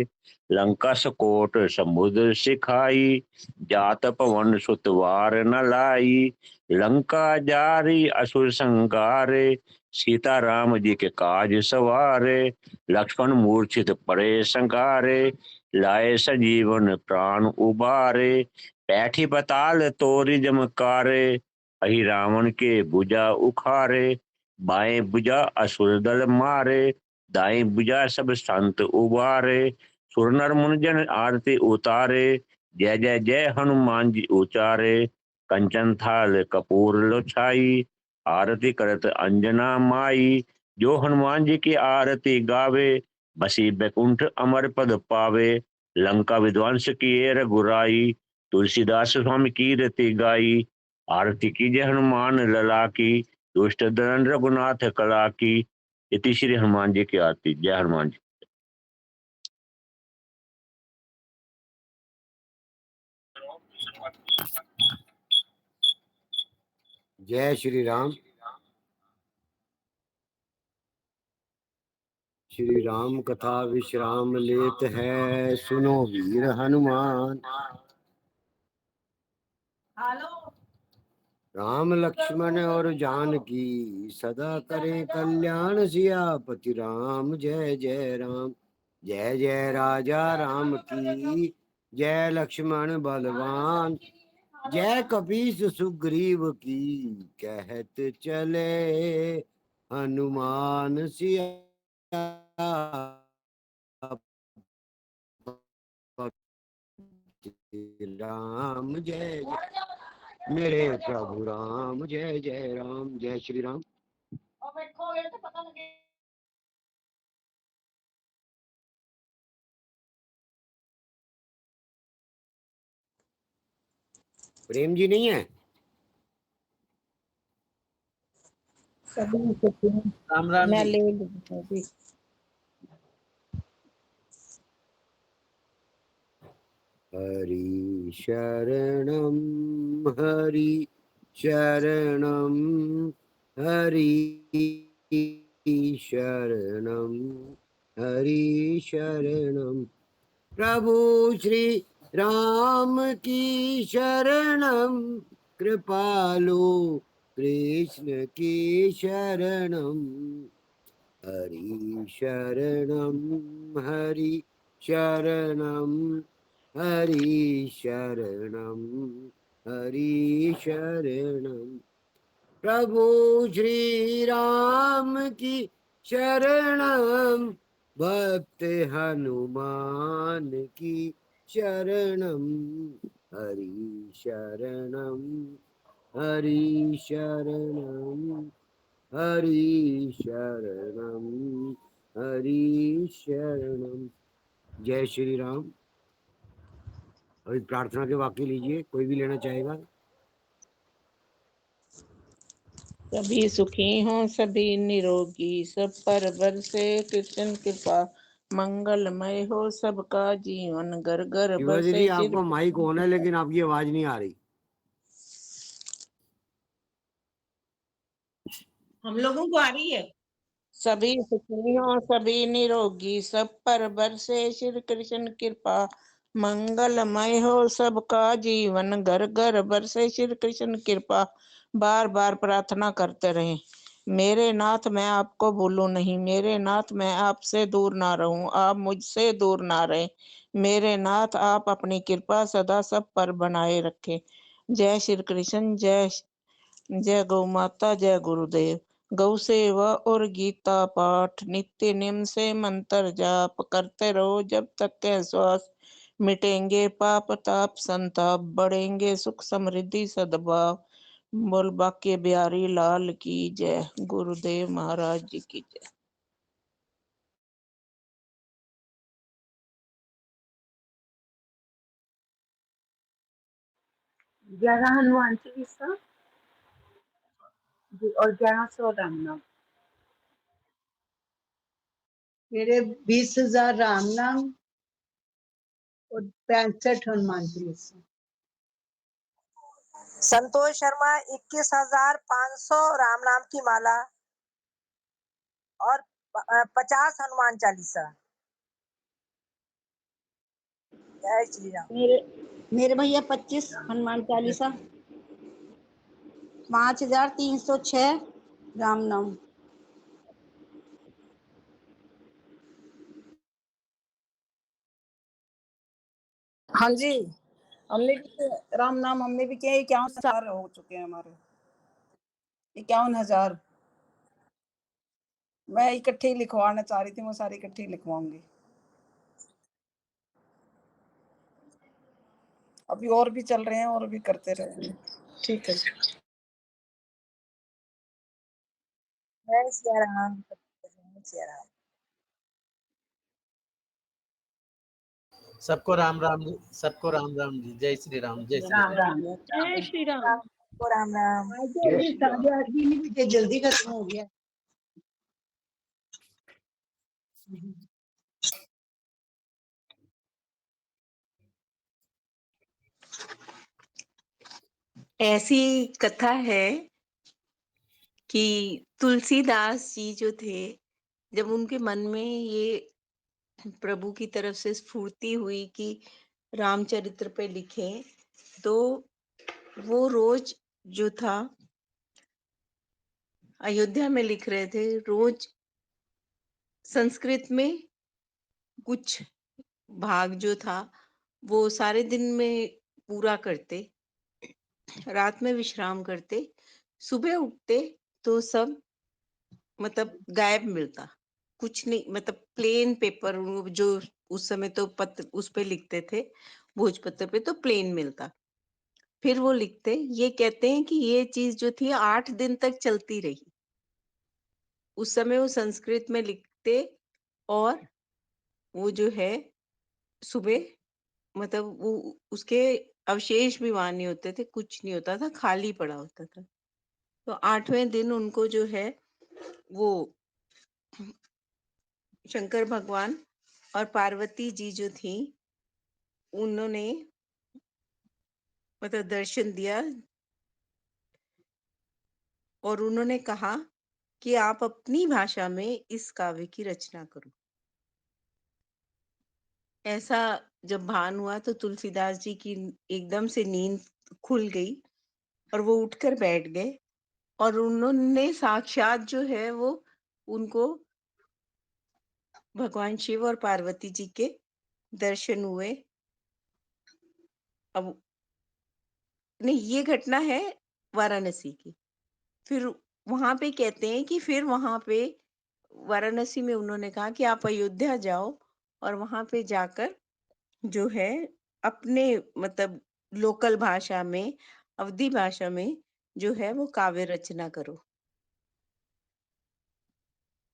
लंका सकोट समुद्र सिखाई, जात पवन सुतवार न लाई। लंका जारी असुर संगारे, सीता राम जी के काज सवारे। लक्ष्मण मूर्छित पड़े संगारे, लाए सजीवन प्राण उबारे। बैठी बताल तोरी जमकारे, अहि रावण के भुजा उखारे। बाएं भुजा असुर दल मारे, दाएं भुजा सब संत उबारे। सुर नर मुनि जन आरती उतारे, जय जय जय हनुमान जी उचारे। कंचन थाल कपूर लो छाई, आरती करत अंजना माई। जो हनुमान जी की आरती गावे, बसी बैकुंठ अमर पद पावे। लंका विध्वंस किए रघुराई, तुलसीदास स्वामी की रति गाई। आरती कीजिए हनुमान लला की, दुष्ट दलन रघुनाथ कला की। इति श्री हनुमान जी की आरती। जय हनुमान जी। जय श्री राम। श्री राम कथा विश्राम लेत है, सुनो वीर हनुमान। राम लक्ष्मण और जानकी, सदा करे कल्याण। सियापति राम जय जय राम। जय जय राजा राम की, जय लक्ष्मण बलवान। जय कपीस सुग्रीव की, कहत चले हनुमान सिया राम। जय जय मेरे प्रभु राम, जय जय राम। जय श्री राम। प्रेम जी नहीं है? राम राम मैं जी। ले लूंगी। हरि शरणम हरि शरणम हरि शरणम हरि शरणम। प्रभु श्री राम की शरणम, कृपालु कृष्ण की शरणम। हरि शरणम हरि शरणम हरि शरणम हरि शरणम। प्रभु श्री राम की शरणम, भक्त हनुमान की शरणम। हरि शरणम हरि शरणम हरि शरणम हरि शरणम। जय श्री राम। अभी प्रार्थना के वाक्य लीजिए, कोई भी लेना चाहेगा। सभी सुखी हों सभी निरोगी, सब पर बरसे कृष्ण कृपा। मंगलमय हो सबका जीवन, घर घर शिवाजी बरसे जी, चिर। आपको माइक ऑन है लेकिन आपकी आवाज नहीं आ रही। हम लोगों को आ रही है। सभी सुखी हों सभी निरोगी, सब पर बरसे श्री कृष्ण कृपा। मंगलमय हो सबका जीवन, घर घर बरसे श्री कृष्ण कृपा। बार बार प्रार्थना करते रहें, मेरे नाथ मैं आपको भूलूं नहीं, मेरे नाथ मैं आपसे दूर ना रहूं, आप मुझसे दूर ना रहें। मेरे नाथ आप अपनी कृपा सदा सब पर बनाए रखें। जय श्री कृष्ण। जय गौ माता, जय गुरुदेव। गौ सेवा और गीता पाठ नित्य नियम से मंत्र जाप करते रहो जब तक के श्वास। मिटेंगे पाप ताप संताप, बढ़ेंगे सुख समृद्धि सद्भाव। बोल बाके बिहारी लाल की जय, गुरुदेव महाराज जी की जय। ग्यारह हनुमान चालीसा और 1100 राम नाम। मेरे 20,000 राम नाम और 65 हनुमान चालीसा। संतोष शर्मा 21,500 राम नाम की माला और 50 हनुमान चालीसा। जय श्री राम। मेरे भैया 25 हनुमान चालीसा, 5,306 राम नाम। हाँ जी, हमने भी राम नाम हमने भी किया। 51,000 हो चुके हैं हमारे, 51,000। मैं इकट्ठे ही लिखवाना चाह रही थी, मैं सारे इकट्ठे ही लिखवाऊंगी। अभी और भी चल रहे हैं और भी करते रहेंगे। ठीक है। जय श्री राम। जय श्री राम। सबको राम राम जी, सबको राम राम जी। जय श्री राम, जय श्री राम राम। राम। जय श्री राम। राम राम। आज तो अभी 8:30 भी नहीं बजे, जल्दी खत्म हो गया। ऐसी कथा है कि तुलसीदास जी जो थे, जब उनके मन में ये प्रभु की तरफ से स्फूर्ति हुई कि रामचरित्र पे लिखे, तो वो रोज जो था अयोध्या में लिख रहे थे। रोज संस्कृत में कुछ भाग जो था वो सारे दिन में पूरा करते, रात में विश्राम करते, सुबह उठते तो सब मतलब गायब मिलता, कुछ नहीं, मतलब प्लेन पेपर, जो उस समय तो पत्र उस पे लिखते थे, भोजपत्र पे, तो प्लेन मिलता। फिर वो लिखते, ये कहते हैं कि ये चीज जो थी 8 दिन तक चलती रही। उस समय वो संस्कृत में लिखते और वो जो है सुबह, मतलब वो उसके अवशेष भी वहां नहीं होते थे, कुछ नहीं होता था, खाली पड़ा होता था। तो 8वें दिन उनको जो है वो शंकर भगवान और पार्वती जी जो थी, उन्होंने मतलब दर्शन दिया और उन्होंने कहा कि आप अपनी भाषा में इस काव्य की रचना करो। ऐसा जब भान हुआ तो तुलसीदास जी की एकदम से नींद खुल गई और वो उठकर बैठ गए और उन्होंने साक्षात जो है वो उनको भगवान शिव और पार्वती जी के दर्शन हुए। अब नहीं, ये घटना है वाराणसी की। फिर वहां पे कहते हैं कि फिर वहां पे वाराणसी में उन्होंने कहा कि आप अयोध्या जाओ और वहां पे जाकर जो है अपने मतलब लोकल भाषा में, अवधी भाषा में जो है वो काव्य रचना करो।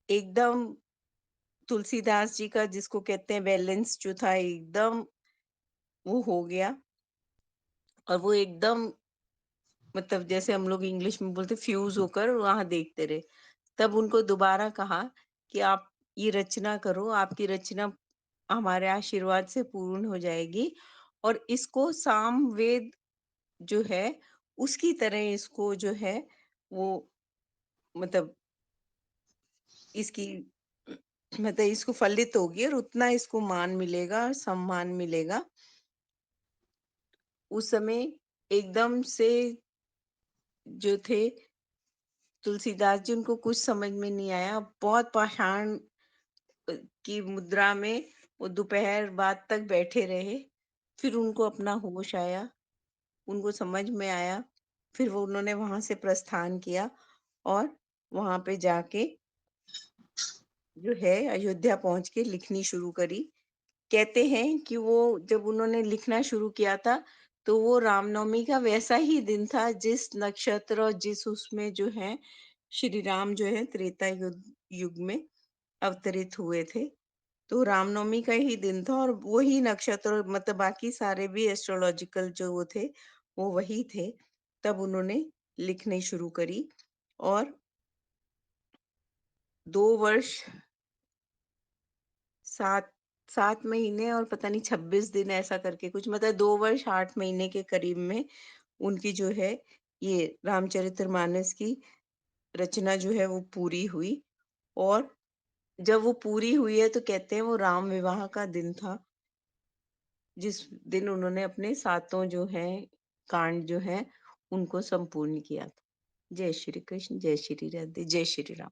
एकदम तुलसीदास जी का जिसको कहते हैं बैलेंस जो था, एकदम वो हो गया। और वो एकदम मतलब जैसे हम लोग इंग्लिश में बोलते फ्यूज होकर वहां देखते रहे। तब उनको दोबारा कहा कि आप ये रचना करो, आपकी रचना हमारे आशीर्वाद से पूर्ण हो जाएगी और इसको सामवेद जो है उसकी तरह इसको जो है वो मतलब इसकी मतलब इसको फलित होगी और उतना इसको मान मिलेगा, सम्मान मिलेगा। उस समय एकदम से जो थे तुलसीदास जी, उनको कुछ समझ में नहीं आया। बहुत पाषाण की मुद्रा में वो दोपहर बाद तक बैठे रहे। फिर उनको अपना होश आया, उनको समझ में आया। फिर वो उन्होंने वहां से प्रस्थान किया और वहां पे जाके जो है अयोध्या पहुंच के लिखनी शुरू करी। कहते हैं कि वो जब उन्होंने लिखना शुरू किया था तो वो रामनवमी का वैसा ही दिन था जिस नक्षत्र और जिस उसमें जो है श्री राम जो है त्रेता युग में अवतरित हुए थे। तो रामनवमी का ही दिन था और वो ही नक्षत्र, मतलब बाकी सारे भी एस्ट्रोलॉजिकल जो वो थे वो वही थे। तब उन्होंने लिखनी शुरू करी और 2 वर्ष 7 महीने और पता नहीं 26 दिन ऐसा करके कुछ, मतलब 2 वर्ष 8 महीने के करीब में उनकी जो है ये रामचरितमानस की रचना जो है वो पूरी हुई। और जब वो पूरी हुई है तो कहते हैं वो राम विवाह का दिन था, जिस दिन उन्होंने अपने सातों जो हैं कांड जो हैं उनको संपूर्ण किया था। जय श्री कृष्ण, जय श्री राधे, जय श्री राम।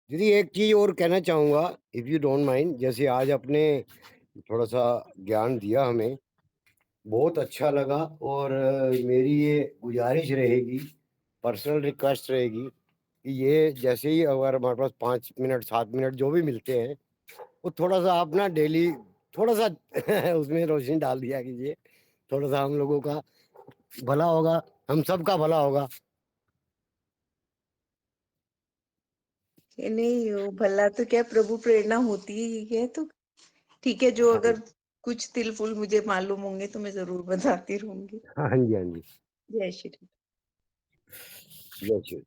दीदी एक चीज और कहना चाहूंगा, इफ यू डोंट माइंड। जैसे आज अपने थोड़ा सा ज्ञान दिया हमें, बहुत अच्छा लगा। और मेरी ये गुजारिश रहेगी, पर्सनल रिक्वेस्ट रहेगी कि ये जैसे ही अगर हमारे पास 5 मिनट 7 मिनट जो भी मिलते हैं, वो थोड़ा सा आप ना डेली थोड़ा सा उसमें रोशनी डाल दिया कीजिए। थोड़ा सा हम लोगों का भला होगा, हम सबका भला होगा। ये नहीं, वो भला तो क्या, प्रभु प्रेरणा होती ही है। तो ठीक है, जो हाँ अगर कुछ तिल फुल मुझे मालूम होंगे तो मैं जरूर बताती रहूंगी। हाँ जी, हाँ जी। जय श्री जय श्री